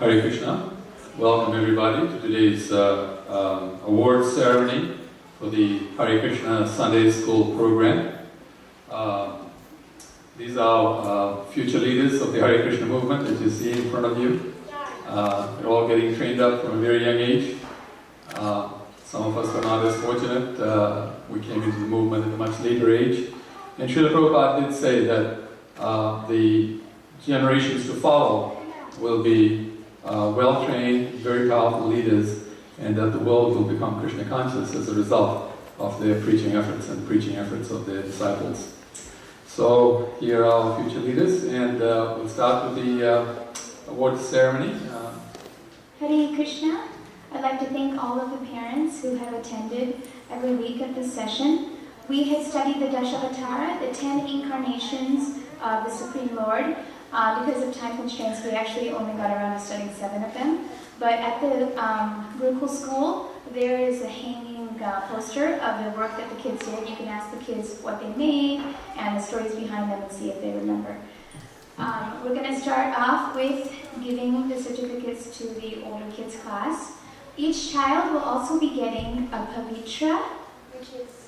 Hare Krishna. Welcome everybody to today's award ceremony for the Hare Krishna Sunday School program. These are future leaders of the Hare Krishna movement that you see in front of you. They're all getting trained up from a very young age. Some of us were not as fortunate. We came into the movement at a much later age. And Srila Prabhupada did say that the generations to follow will be well-trained, very powerful leaders, and that the world will become Krishna conscious as a result of their preaching efforts and preaching efforts of their disciples. So here are our future leaders, and we'll start with the award ceremony. Hare Krishna. I'd like to thank all of the parents who have attended every week of this session. We had studied the Dashavatara, the 10 incarnations of the Supreme Lord. Because of time constraints, we actually only got around to studying 7 of them. But at the Gurukul school, there is a hanging poster of the work that the kids did. You can ask the kids what they made and the stories behind them and see if they remember. We're going to start off with giving the certificates to the older kids class. Each child will also be getting a pavitra, which is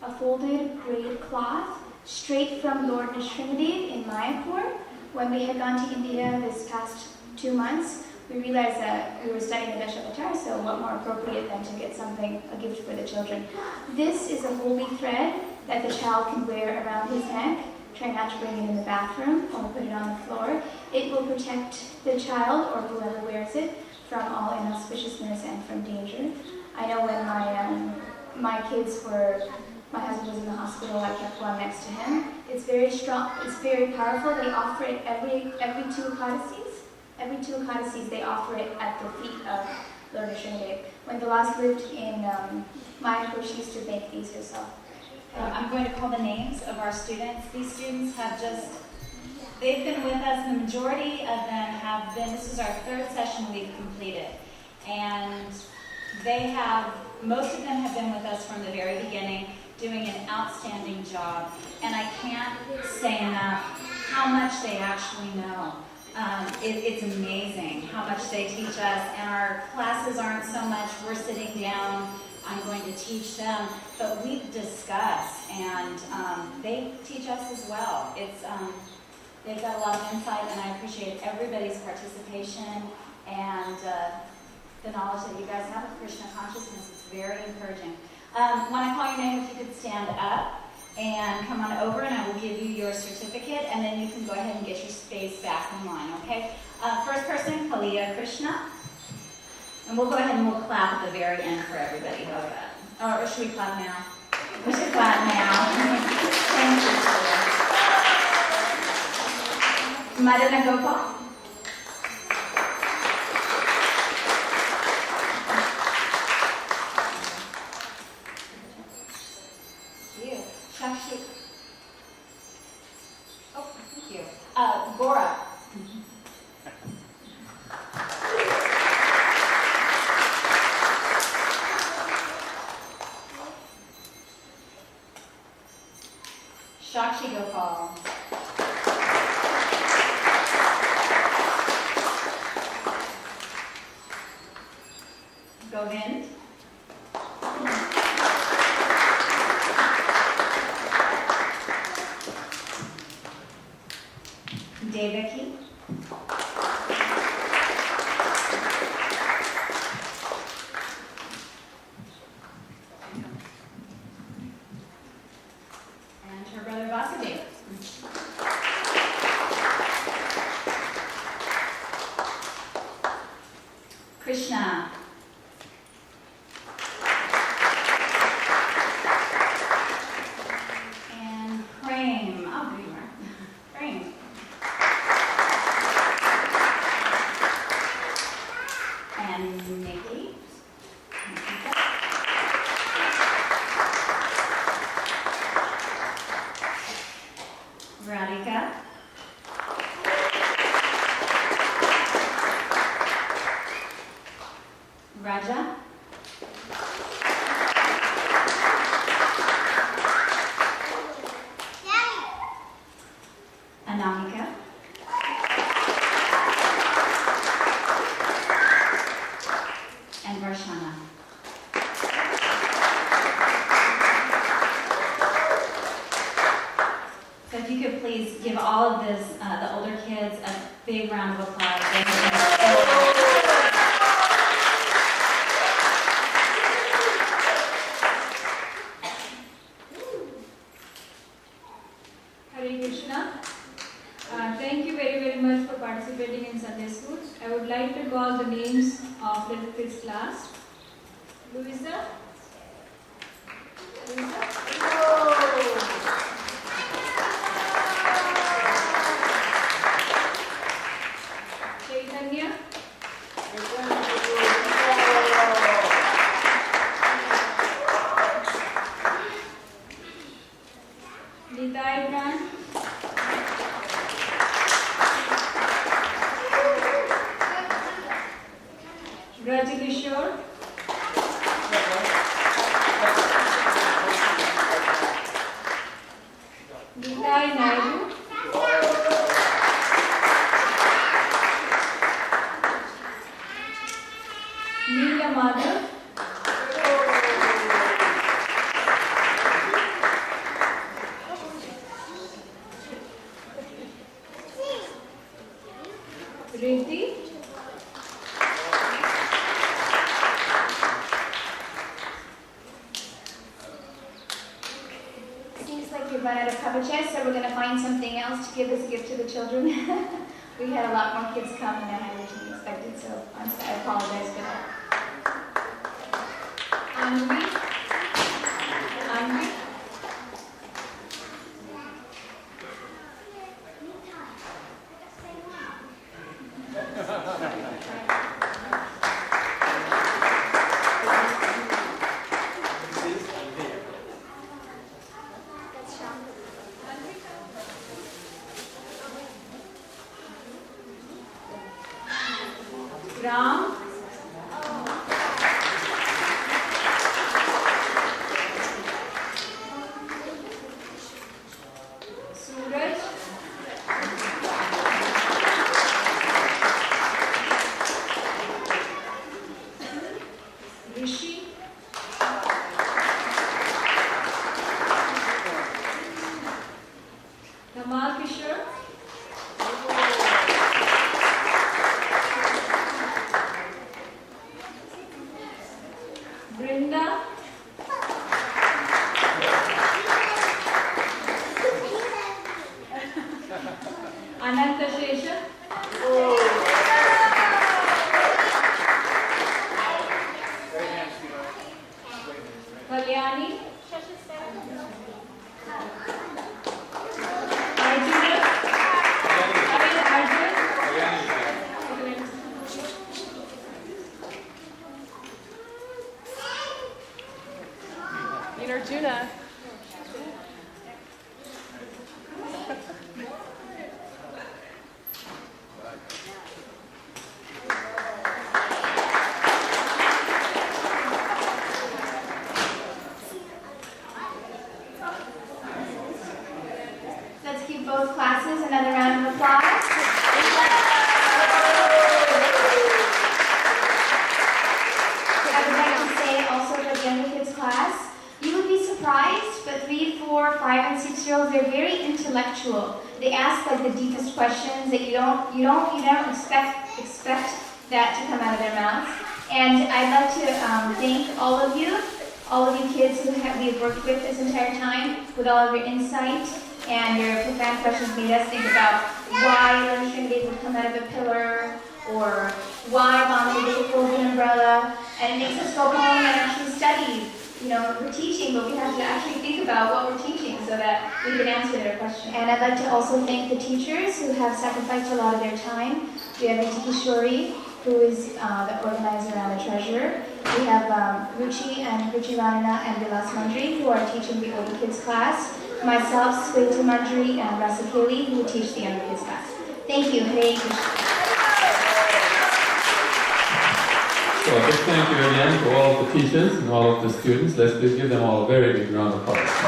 a folded grade cloth straight from Lord Nrsimhadev in Mayapur. When we had gone to India this past 2 months, we realized that we were studying the Dashavatara, so what more appropriate than to get something, a gift for the children. This is a holy thread that the child can wear around his neck. Try not to bring it in the bathroom or put it on the floor. It will protect the child or whoever wears it from all inauspiciousness and from danger. I know when my kids were, my husband was in the hospital, I kept one next to him. It's very strong, it's very powerful. They offer it every 2 Ekadasis. Every 2 Ekadasis they offer it at the feet of Lord Nrsimhadev. When Vilas lived in Mayapur, she used to make these herself. I'm going to call the names of our students. These students have they've been with us. The majority of them have been, this is our 3rd session we've completed. And most of them have been with us from the very beginning, doing an outstanding job. And I can't say enough how much they actually know. It's amazing how much they teach us. And our classes aren't so much we're sitting down, I'm going to teach them, but we discuss, and they teach us as well. They've got a lot of insight, and I appreciate everybody's participation and the knowledge that you guys have of Krishna consciousness. It's very encouraging. When I call your name, if you could stand up and come on over, and I will give you your certificate, and then you can go ahead and get your space back in line, okay? First person, Kaliya Krishna. And we'll go ahead and we'll clap at the very end for everybody. How's that? Or should we clap now? We should clap now. Thank you. Madana Gopal. Thank you. Shakshi. Oh, thank you. Gora. Shakshi Gopal. Govind. Devaki. And her brother Vasudeva. Krishna. And Prem. Oh, there you are. Prem. And Nikki. Radhika. Raja. Anamika, and Varshana. So if you could please give all of this, the older kids, a big round of applause. Hare Krishna. Thank you very, very much for participating in Sunday School. I would like to call the names of little kids class. Louisa. Chaitanya. Nitai Brand. Raj Kishore. Nitai Naidu. Neela Madhav. Riddhi. Seems like we've run out of cover chairs, so we're going to find something else to give as a gift to the children. We had a lot more kids come than I had originally expected, so I apologize for that. Anvi. Anvi. Ram. Suraj. Rishi. Kamal Kishore. Brinda. Ananta Shesha. Kalyani. Arjuna. Arjun. Arjuna. Let's give both classes another round of applause. I would like to say also for the younger kids class, you would be surprised, but 3, 4, 5, and 6-year-olds, they're very intellectual. They ask like the deepest questions that you don't expect that to come out of their mouths. And I'd like to thank all of you kids who we've worked with this entire time, with all of your insight and your profound questions made us think about why Learning Trinity would come out of a pillar, or why Mom would take a folded umbrella, and it makes us go home and actually study. You know, we're teaching, but we have to actually think about what we're teaching so that we can answer their questions. And I'd like to also thank the teachers who have sacrificed a lot of their time. We have Niti Kishori, who is the organizer and the treasurer. We have Ruchi and Ruchi Ranana and Vilas Mandri, who are teaching the older kids class. Myself, Sweta Mandri, and Rasa Kili, who teach the younger kids class. Thank you. Hare Krishna. So a big thank you again to all of the teachers and all of the students. Let's give them all a very big round of applause.